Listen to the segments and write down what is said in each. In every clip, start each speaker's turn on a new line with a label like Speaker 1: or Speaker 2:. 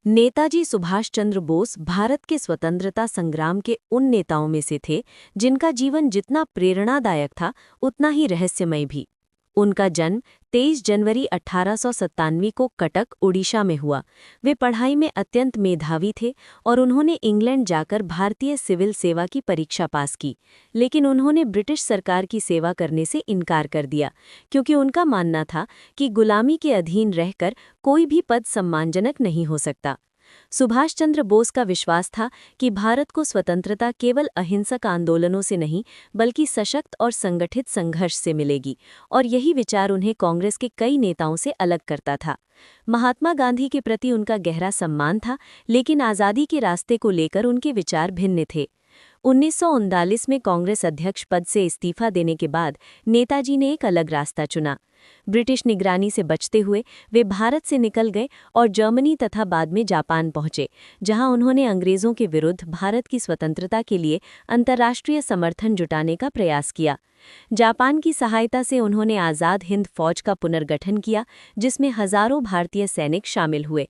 Speaker 1: नेताजी सुभाष चंद्र बोस भारत के स्वतंत्रता संग्राम के उन नेताओं में से थे जिनका जीवन जितना प्रेरणादायक था उतना ही रहस्यमय भी। उनका जन्म 23 जनवरी 1897 को कटक, उड़ीसा में हुआ। वे पढ़ाई में अत्यंत मेधावी थे और उन्होंने इंग्लैंड जाकर भारतीय सिविल सेवा की परीक्षा पास की, लेकिन उन्होंने ब्रिटिश सरकार की सेवा करने से इनकार कर दिया क्योंकि उनका मानना था कि गुलामी के अधीन रहकर कोई भी पद सम्मानजनक नहीं हो सकता। सुभाष चंद्र बोस का विश्वास था कि भारत को स्वतंत्रता केवल अहिंसक आंदोलनों से नहीं बल्कि सशक्त और संगठित संघर्ष से मिलेगी, और यही विचार उन्हें कांग्रेस के कई नेताओं से अलग करता था। महात्मा गांधी के प्रति उनका गहरा सम्मान था, लेकिन आज़ादी के रास्ते को लेकर उनके विचार भिन्न थे। 1939 में कांग्रेस अध्यक्ष पद से इस्तीफा देने के बाद नेताजी ने एक अलग रास्ता चुना। ब्रिटिश निगरानी से बचते हुए वे भारत से निकल गए और जर्मनी तथा बाद में जापान पहुंचे, जहां उन्होंने अंग्रेजों के विरुद्ध भारत की स्वतंत्रता के लिए अंतर्राष्ट्रीय समर्थन जुटाने का प्रयास किया। जापान की सहायता से उन्होंने आज़ाद हिंद फौज का पुनर्गठन किया, जिसमें हजारों भारतीय सैनिक शामिल हुए।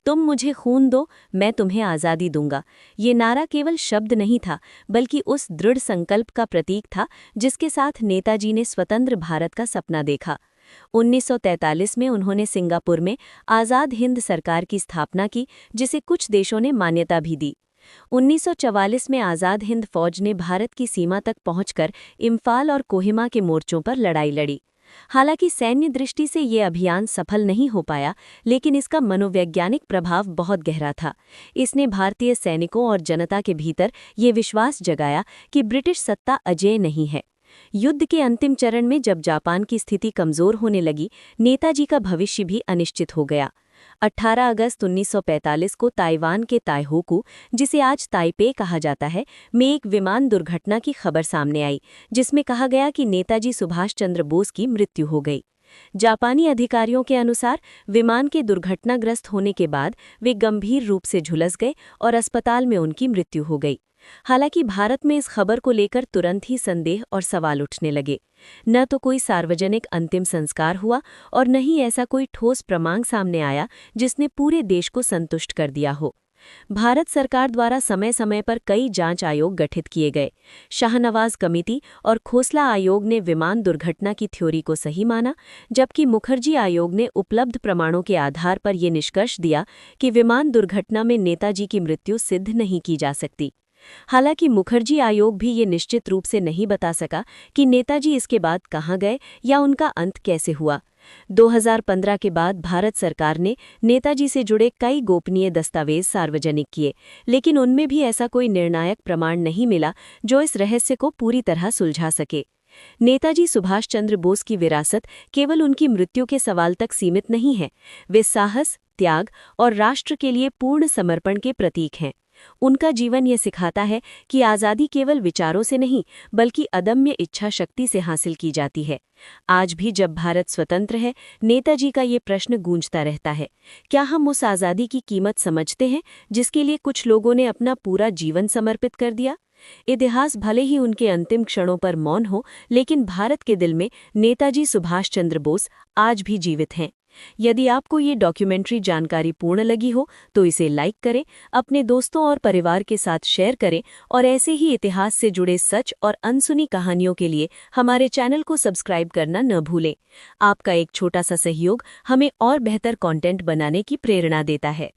Speaker 1: तुम मुझे खून दो, मैं तुम्हें आज़ादी दूंगा, ये नारा केवल शब्द नहीं था बल्कि उस दृढ़ संकल्प का प्रतीक था जिसके साथ नेताजी ने स्वतंत्र भारत का सपना देखा। 1943 में उन्होंने सिंगापुर में आज़ाद हिंद सरकार की स्थापना की, जिसे कुछ देशों ने मान्यता भी दी। 1944 में आज़ाद हिंद फौज ने भारत की सीमा तक पहुंचकर इम्फाल और कोहिमा के मोर्चों पर लड़ाई लड़ी। हालांकि सैन्य दृष्टि से ये अभियान सफल नहीं हो पाया, लेकिन इसका मनोवैज्ञानिक प्रभाव बहुत गहरा था। इसने भारतीय सैनिकों और जनता के भीतर ये विश्वास जगाया कि ब्रिटिश सत्ता अजेय नहीं है। युद्ध के अंतिम चरण में जब जापान की स्थिति कमजोर होने लगी, नेताजी का भविष्य भी अनिश्चित हो गया। 18 अगस्त 1945 को ताइवान के ताइहोकू, जिसे आज ताइपे कहा जाता है, में एक विमान दुर्घटना की खबर सामने आई, जिसमें कहा गया कि नेताजी सुभाष चंद्र बोस की मृत्यु हो गई। जापानी अधिकारियों के अनुसार विमान के दुर्घटनाग्रस्त होने के बाद वे गंभीर रूप से झुलस गए और अस्पताल में उनकी मृत्यु हो गई। हालांकि भारत में इस खबर को लेकर तुरंत ही संदेह और सवाल उठने लगे। न तो कोई सार्वजनिक अंतिम संस्कार हुआ और न ही ऐसा कोई ठोस प्रमाण सामने आया जिसने पूरे देश को संतुष्ट कर दिया हो। भारत सरकार द्वारा समय समय पर कई जांच आयोग गठित किए गए। शाहनवाज कमेटी और खोसला आयोग ने विमान दुर्घटना की थ्योरी को सही माना, जबकि मुखर्जी आयोग ने उपलब्ध प्रमाणों के आधार पर यह निष्कर्ष दिया कि विमान दुर्घटना में नेताजी की मृत्यु सिद्ध नहीं की जा सकती। हालांकि मुखर्जी आयोग भी ये निश्चित रूप से नहीं बता सका कि नेताजी इसके बाद कहाँ गए या उनका अंत कैसे हुआ। 2015 के बाद भारत सरकार ने नेताजी से जुड़े कई गोपनीय दस्तावेज सार्वजनिक किए, लेकिन उनमें भी ऐसा कोई निर्णायक प्रमाण नहीं मिला जो इस रहस्य को पूरी तरह सुलझा सके। नेताजी सुभाष चंद्र बोस की विरासत केवल उनकी मृत्यु के सवाल तक सीमित नहीं है। वे साहस, त्याग और राष्ट्र के लिए पूर्ण समर्पण के प्रतीक हैं। उनका जीवन ये सिखाता है कि आज़ादी केवल विचारों से नहीं बल्कि अदम्य इच्छा शक्ति से हासिल की जाती है। आज भी जब भारत स्वतंत्र है, नेताजी का ये प्रश्न गूंजता रहता है, क्या हम उस आज़ादी की कीमत समझते हैं जिसके लिए कुछ लोगों ने अपना पूरा जीवन समर्पित कर दिया? इतिहास भले ही उनके अंतिम क्षणों पर मौन हो, लेकिन भारत के दिल में नेताजी सुभाष चंद्र बोस आज भी जीवित हैं। यदि आपको ये डॉक्यूमेंट्री जानकारी पूर्ण लगी हो तो इसे लाइक करें, अपने दोस्तों और परिवार के साथ शेयर करें और ऐसे ही इतिहास से जुड़े सच और अनसुनी कहानियों के लिए हमारे चैनल को सब्सक्राइब करना न भूलें। आपका एक छोटा सा सहयोग हमें और बेहतर कंटेंट बनाने की प्रेरणा देता है।